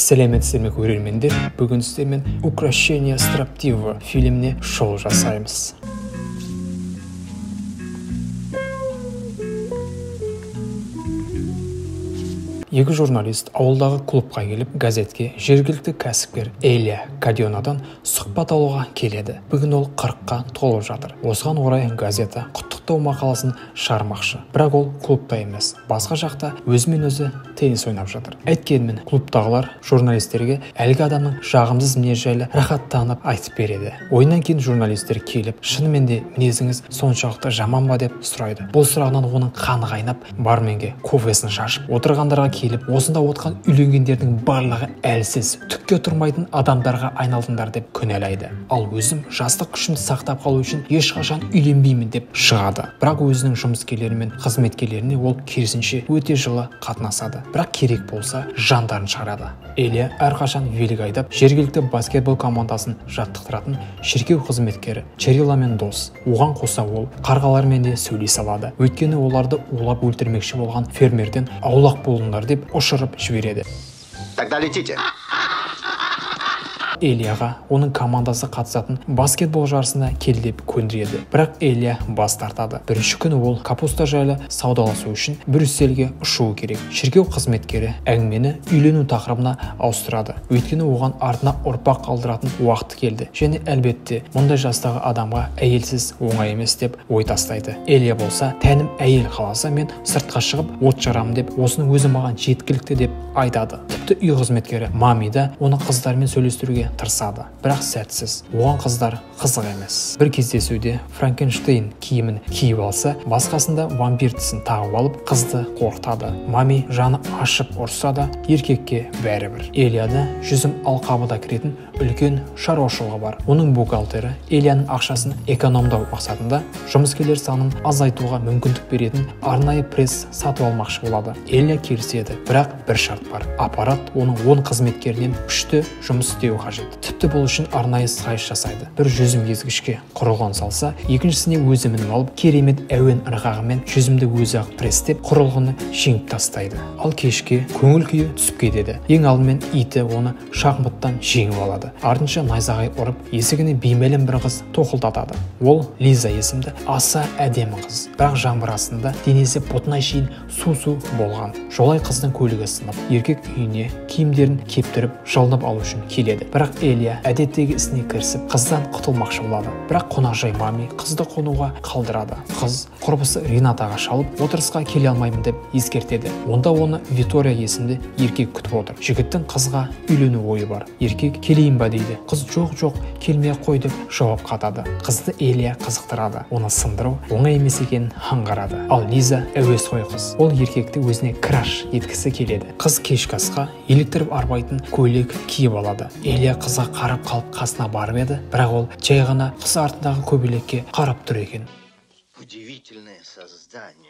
Сәлеметсіздер ме көрермендер, бүгін сіздермен «Укрощение строптивого» фильміне шоу жасаймыз. Екі журналист ауылдағы клубқа келіп, газетке жергілікті кәсіпкер Элия Каденадан сұхбат алуға келеді. Бүгін ол 40-қа толып жатыр. Осыған орай газета құттықтау мақаласын шығармақшы. Бірақ ол клубта емес, басқа жақта өзімен өзі теннис ойнап жатыр. Әйткенмен клубтағылар журналистерге әлгі адамның жағымсыз мінезі жайлы рахаттанып айтып береді. Ойыннан кейін журналистер келіп, шынымен де мінезіңіз соншалықты жаман ба деп сұрайды. Бұл сұрағынан оның қаны қайнап, барменге кофесін шашып, отырғандарға келіп, осында отқан үйленгендердің барлығы әлсіз, түкке тұрмайтын адамдарға айналдыңдар деп күнәлайды. Ал өзім жастық күшімді сақтап қалу үшін ешқашан үйленбеймін деп шығады. Бірақ өзінің жұмыскерлері мен қызметкерлеріне ол керісінше өте жылы қатынасады. Бірақ керек болса жандарын шығарады. Элия әрқашан велик айдап, жергілікті баскетбол командасын жаттықтыратын шіркеу қызметкері Чериламен дос. Оған қоса ол қарғалармен де сөйлесе алады. Өйткені оларды улап өлтірмекші болған фермерден аулақ болыңдар деп ұшырып жібереді. Тогда летите. Элияға оның командасы қатысатын баскетбол жарысына кел деп көндіреді. Бірақ Элия бас тартады. Бірінші күні ол капуста жайлы саудаласу үшін Брюссельге ұшуы керек. Шіркеу қызметкері әңгімені үйлену тақырыбына ауыстырады. Өйткені оған артына ұрпақ қалдыратын уақыты келді. Және әлбетте мұндай жастағы адамға әйелсіз оңай емес деп ой тастайды. Элия болса, тәнім әйел қаласа мен сыртқа шығып от жарамын деп, осының өзі маған жеткілікті деп айтады. Тіпті үй қызметкері Мами да оны қыздармен сөйлестіруге тырысады, бірақ сәтсіз. Оған қыздар қызық емес. Бір кездесуде Франкенштейн киімін киіп алса, басқасында вампир тісін тағып алып, қызды қорқытады. Мами жаны ашып ұрса да, еркекке бәрібір. Элияда жүзім алқабыда кіретін үлкен шаруашылығы бар. Оның бухгалтері Элияның ақшасын экономдау мақсатында жұмыскерлер санын азайтуға мүмкіндік беретін арнайы пресс сатып алмақшы болады. Элия келіседі, бірақ бір шарт бар. Аппарат оның 10 қызметкерінен күшті жұмыс істеуі қажет. Тіпті бұл үшін арнайы сайыс жасайды. Бір жүзім езгішке құрылғыны салса, екіншісіне өзі мініп алып, керемет әуен ырғағымен жүзімді өзі ақ пресстеп, құрылғыны жеңіп тастайды. Ал кешке көңіл күйі түсіп кетеді. Ең алдымен иті оны шахматтан жеңіп алады. Артынша найзағай ұрып, есігіне беймәлім бір қыз тоқылдатады. Ол Лиза есімді аса әдемі қыз. Бірақ жаңбыр астында денесі бұтына шейін су болған. Жолай қыздың көлігі сынып, еркек үйіне киімдерін кептіріп, жалынып алу үшін келеді. Бірақ Элия әдеттегі ісіне кірісіп, қыздан құтылмақшы болады. Бірақ қонақжай Мами қызды қонуға қалдырады. Қыз құрбысы Ринатаға шалып, отырысқа келе алмаймын деп ескертеді. Онда оны Витория есімді еркек күтіп отыр. Жігіттің қызға үйлену ойы бар. Еркек келейін ба дейді. Қыз жоқ, келмей қой деп жауап қатады. Қызды Элия қызықтырады. Оны сындыру оңай емес екенін аңғарады. Ал Лиза әуесқой қыз. Ол еркекті өзіне краш еткісі келеді. Қыз кешкі асқа еліктіріп арбайтын көйлек киіп алады. Элия қызға қарап қалып қасына барып еді, бірақ ол жай ғана қыз артындағы көбелекке қарап тұр екен. Удивительное создание.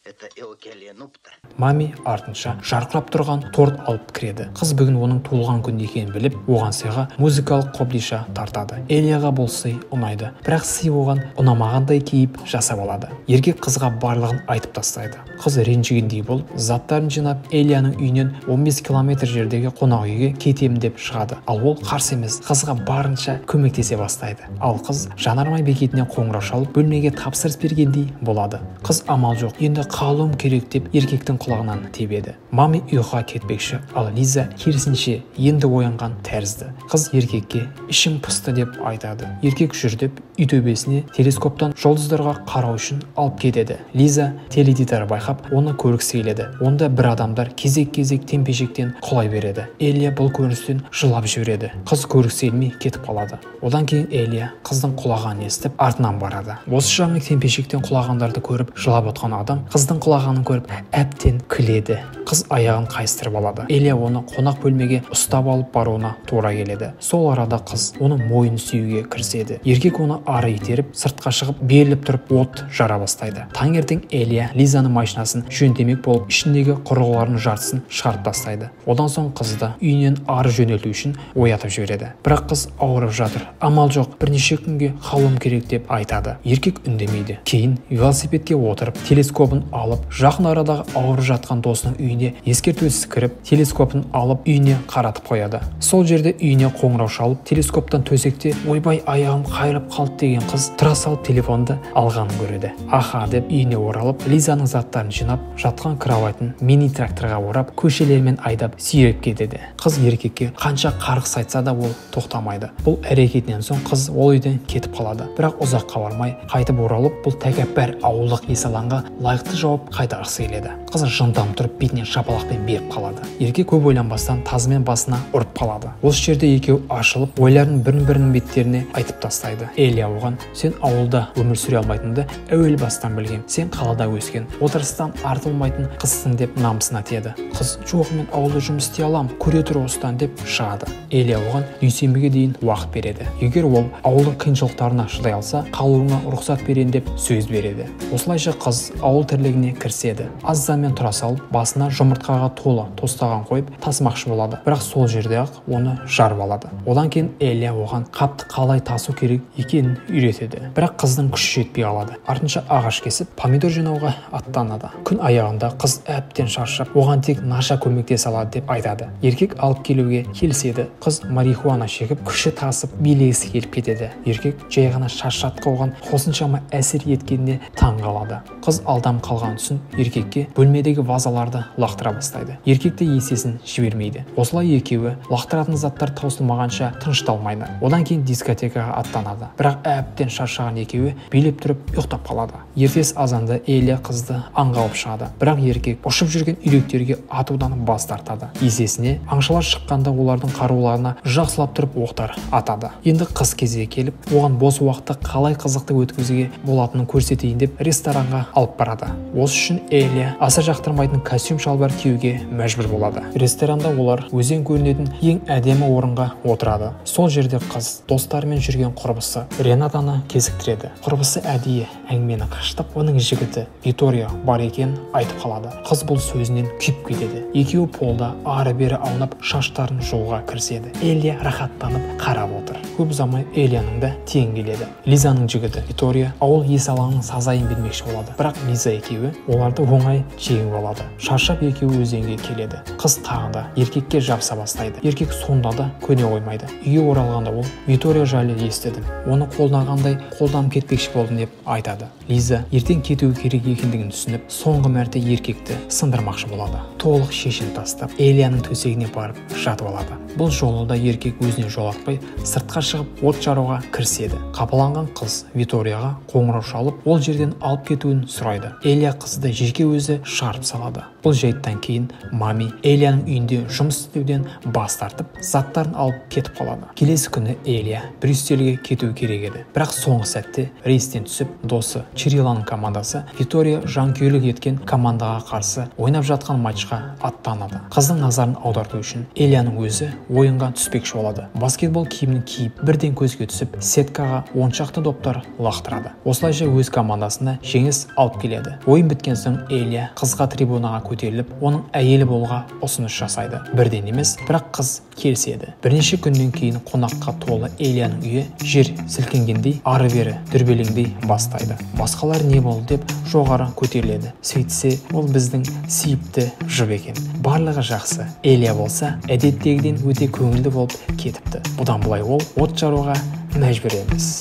Это Эукелиенупта. Мами артынша жарқырап тұрған торт алып кіреді. Қыз бүгін оның туылған күн екенін біліп, оған сыйға музыкалық қобдиша тартады. Элияға бұл сый ұнайды, бірақ сый оған ұнамағандай киіп жасап алады. Еркек қызға барлығын айтып тастайды. Қыз ренжігендей болып, заттарын жинап, Элияның үйінен 15 километр жердегі қонақ үйге кетемін деп шығады. Ал ол қарсы емес, қызға барынша көмектесе бастайды. Ал қыз жанармай бекетіне қоңырау шалып, бөлмеге тапсырыс бергендей болады. Қыз амал жоқ, енді қалуым керек деп еркектің құлағынан тебеді. Мами ұйқыға кетпекші, ал Лиза керісінше енді оянған тәрізді. Қыз еркекке ішім пысты деп айтады. Еркек жүрдіп, үй төбесіне телескоптан жұлдыздарға қарау үшін алып кетеді. Лиза теледидар байқап, оны көргісі келеді. Онда бір адамдар кезек-кезек темпешектен құлай береді. Элия бұл көріністен жылап жібереді. Қыз көргісі келмей кетіп қалады. Одан кейін Элия қыздың құлағанын естіп, артынан барады. Осы жаңа темпешектен құлағандарды көріп, жылап отқан адам қыздың құлағанын көріп әбден күледі. Қыз аяғын қайыстырып алады. Элия оны қонақ бөлмеге ұстап алып баруына тура келеді. Сол арада қыз оны мойын сүюге кіріседі. Еркек оны ары итеріп сыртқа шығып беріліп тұрып от жара бастайды. Таңертең Элия Лизаның машинасын жөндемек болып ішіндегі құрылғылардың жартысын шығарып тастайды. Одан соң қызды үйінен ары жөнелту үшін оятып жібереді. Бірақ қыз ауырып жатыр. Амал жоқ, бірнеше күнге қалуым керек деп айтады. Еркек үндемейді. Кейін велосипедке отырып, телескопын алып, жақын арадағы ауырып жатқан досының үйіне ескертусіз кіріп, телескопын алып үйіне қаратып қояды. Сол жерде үйіне қоңырау шалып, телескоптан төсекте ойбай аяғым қайрап қалды деген қыз тұра салып телефонды алғанын көреді. Аха деп үйіне оралып, Лизаның заттарын жинап, жатқан кроватын мини тракторға орап, көшелермен айдап сүйреп кетеді. Қыз еркекке қанша қарғыс айтса да ол тоқтамайды. Бұл әрекетінен соң қыз ол үйден кетіп қалады. Бірақ ұзаққа бармай қайтып оралып, бұл тәкаппар ауылдық есаланға лайықты жауап қайтарғысы келеді. Қыз жынданып тұрып бетіне шапалақпен беріп қалады. Еркек көп ойланбастан тазымен басына ұрып қалады. Осы жерде екеу ашылып, ойларын бірін-бірінің беттеріне айтып тастайды. Элия оған: "Сен ауылда өмір сүре алмайтынды әуел бастан білгем. Сен қалада өскен, отырыстан артылмайтын қызсың" деп намысына тиеді. Қыз: "Жоқ, мен ауылда жұмыс істей алам, көре тұр осыдан" деп шығады. Элия оған дүйсенбіге дейін уақыт береді. Егер ол ауылдың қиыншылықтарына шыдай алса, қалуына рұқсат берейін деп сөз береді. Осылайша қыз ауыл тірлігіне кіріседі. Аздан тұра салып, басына жұмыртқаға толы тостаған қойып тасымақшы болады. Бірақ сол жерде-ақ оны жарып алады. Одан кейін Элия оған қапты қалай тасу керек екенін үйретеді. Бірақ қыздың күші жетпей қалады. Артынша ағаш кесіп, помидор жинауға аттанады. Күн аяғында қыз әбден шаршап, оған тек наша көмектесе алады деп айтады. Еркек алып келуге келіседі. Қыз марихуана шегіп, күші тасып, билегісі келіп кетеді. Еркек жай ғана шаршатқа оған қосымшама әсер еткеніне таң қалады. Қыз алдам қалған түсін еркекке бөлмедегі вазаларды лақтыра бастайды. Еркек те есесін жібермейді. Осылай екеуі лақтыратын заттар таусылмағанша тынышталмайды. Одан кейін дискотекаға аттанады. Бірақ әбден шаршаған екеуі билеп тұрып ұйықтап қалады. Ертес азанда Элия қызды аңға алып шығады. Бірақ еркек ұшып жүрген үйректерге атудан бас тартады. Есесіне аңшылар шыққанда олардың қаруларына жақсылап тұрып оқтар атады. Енді қыз кезегі келіп, оған бос уақытты қалай қызықты өткізуге болатынын көрсетейін деп ресторанға алып барады. Осы үшін Элия аса жақтырмайтын костюм шалбар киюге мәжбүр болады. Ресторанда олар өзен көрінетін ең әдемі орынға отырады. Сол жерде қыз достарымен жүрген құрбысы Ренатаны кезіктіреді. Құрбысы әдейі әңгімені қаштап, оның жігіті Витория бар екенін айтып қалады. Қыз бұл сөзінен күйіп кетеді. Екеуі полда ары-бері аунап шаштарын жууға кіріседі. Элия рахаттанып қарап отыр. Көп ұзамай Элияның да тең келеді. Лизаның жігіті Витория ауыл есалаңның сазайын бермекші болады. Бірақ Лиза екеуі оларды оңай жеңіп алады. Шаршап екеуі өзенге келеді. Қыз тағы да еркекке жабыса бастайды. Еркек сонда да көне қоймайды. Үйге оралғанда ол: "Витория жайлы естідім. Оны қолданғандай қолданып кетпекші болдым" деп айтады. Лиза ертең кетуі керек екендігін түсініп, соңғы мәрте еркекті сындырмақшы болады. Толық шешім тастап, Элияның төсегіне барып жатып алады. Бұл жолы да еркек өзіне жолатпай сыртқа шығып от жаруға кіріседі. Қапаланған қыз Виторияға қоңырау шалып, ол жерден алып кетуін сұрайды. Элия қызды жеке өзі шығарып салады. Бұл жайттан кейін мами Элияның үйінде жұмыс істеуден бас тартып, заттарын алып кетіп қалады. Келесі күні Элия Брюссельге кетуі керек еді. Бірақ соңғы сәтте рейстен түсіп, досы Чириланың командасы Витория жанкүйерлік еткен командаға қарсы ойнап жатқан матчқа аттанады. Қыздың назарын аударту үшін Элияның өзі ойынға түспекші болады. Баскетбол киімін киіп, бірден көзге түсіп, сеткаға 10 шақты доптар лақтырады. Осылайша өз командасына жеңіс алып келеді. Ойын біткен соң Элия қызға трибунаға көтеріліп, оның әйелі болуға ұсыныс жасайды. Бірден емес, бірақ қыз келіседі. Бірнеше күннен кейін қонаққа толы Элияның үйі жер сілкінгендей, ары-бері дүрбелеңдей бастайды. Басқалар не болды деп жоғары көтеріледі. Сөйтсе, ол біздің сүйіпті жұп екен. Барлығы жақсы. Элия болса, әдеттегіден өте көңілді болып кетіпті. Бұдан былай ол от жаруға мәжбүр емес.